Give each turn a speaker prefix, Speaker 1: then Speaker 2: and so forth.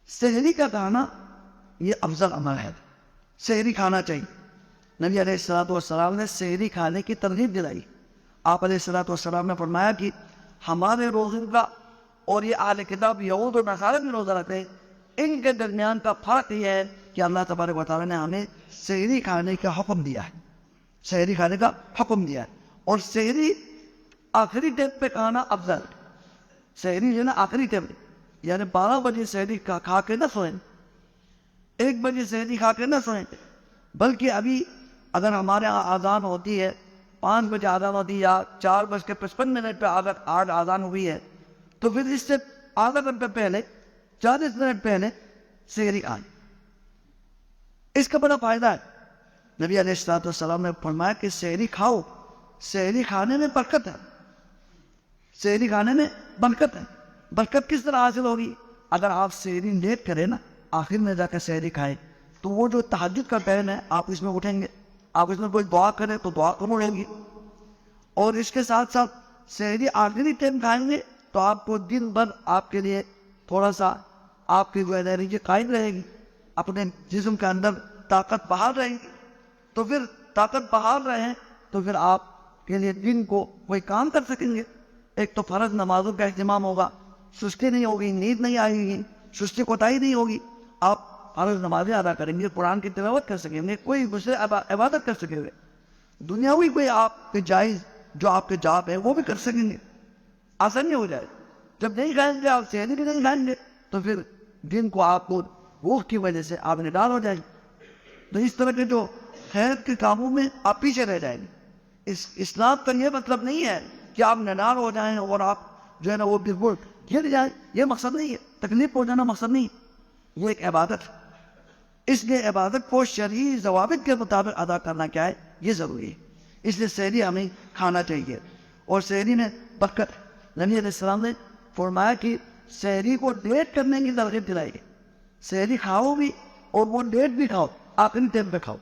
Speaker 1: سحری کا کھانا یہ افضل عمل ہے، سحری کھانا چاہیے۔ نبی علیہ الصلوۃ والسلام نے سحری کھانے کی ترغیب دلائی۔ آپ علیہ الصلوۃ والسلام نے فرمایا کہ ہمارے روزے کا اور یہ اہل کتاب یہود اور نصارہ بھی روزہ رکھتے ہیں، ان کے درمیان کا فرق یہ ہے کہ اللہ تبارک و تعالیٰ نے ہمیں سحری کھانے کا حکم دیا ہے، سحری کھانے کا حکم دیا ہے، اور سحری آخری ٹائم پہ کھانا افضل۔ سحری جو ہے نا آخری ٹائم، یعنی 12 بجے سحری کھا کے نہ سوئیں، 1 بجے سحری کھا کے نہ سوئیں، بلکہ ابھی اگر ہمارے یہاں آذان ہوتی ہے 5 بجے آذان ہوتی ہے یا 4:55 پہ آج آذان ہوئی ہے، تو پھر اس سے آدھا گھنٹہ پہلے 40 منٹ پہلے سحری کھائیں۔ اس کا بڑا فائدہ ہے۔ نبی علیہ الصلوۃ والسلام نے فرمایا کہ سحری کھاؤ، سحری کھانے میں برکت ہے، سحری کھانے میں برکت ہے۔ برکت کس طرح حاصل ہوگی؟ اگر آپ سحری لیٹ کریں نا، آخر میں جا کے سحری کھائیں، تو وہ جو تہجد کا ٹائم ہے آپ اس میں اٹھیں گے، آپ اس میں کوئی دعا کریں تو دعا قبول ہوگی، اور اس کے ساتھ ساتھ سحری آخری ٹائم کھائیں گے تو آپ کو دن بھر آپ کے لیے تھوڑا سا آپ کی انرجی قائم رہے گی، اپنے جسم کے اندر طاقت بحال رہے گی۔ تو پھر طاقت بحال رہے تو پھر آپ کے لیے دن کو کوئی کام کر سکیں گے۔ ایک تو فرض نمازوں کا اہتمام ہوگا، سستی نہیں ہوگی، نیند نہیں آئے گی، سستی کوتاہی نہیں ہوگی، آپ فرض نمازیں ادا کریں گے، قرآن کی تلاوت کر سکیں گے، کوئی دوسرے عبادت کر سکیں گے، دنیاوی کوئی آپ کے جائز جو آپ کے جاب ہے وہ بھی کر سکیں گے، آسانی ہو جائے۔ جب نہیں کھائیں گے، آپ سحری بھی نہیں کھائیں گے، تو پھر دن کو آپ کو بھوک کی وجہ سے آپ نڈال ہو جائیں گے۔ تو اس طرح کے جو خیر کے کاموں میں آپ پیچھے رہ جائیں گے۔ اسلام کا یہ مطلب نہیں ہے کہ آپ نڈال ہو جائیں اور آپ جو ہے نا وہ بالکل گر جائیں، یہ مقصد نہیں ہے، تکلیف ہو جانا مقصد نہیں ہے، وہ ایک عبادت ہے۔ اس لیے عبادت کو شرعی ضوابط کے مطابق ادا کرنا کیا ہے، یہ ضروری ہے۔ اس لیے سحری ہمیں کھانا چاہیے، اور سحری میں برکت ہے۔ نبی علیہ السلام نے فرمایا کہ سحری کو لیٹ کرنے کی ترغیب دلائی ہے، سحری کھاؤ بھی اور وہ لیٹ بھی کھاؤ، آخری ٹائم پہ کھاؤ۔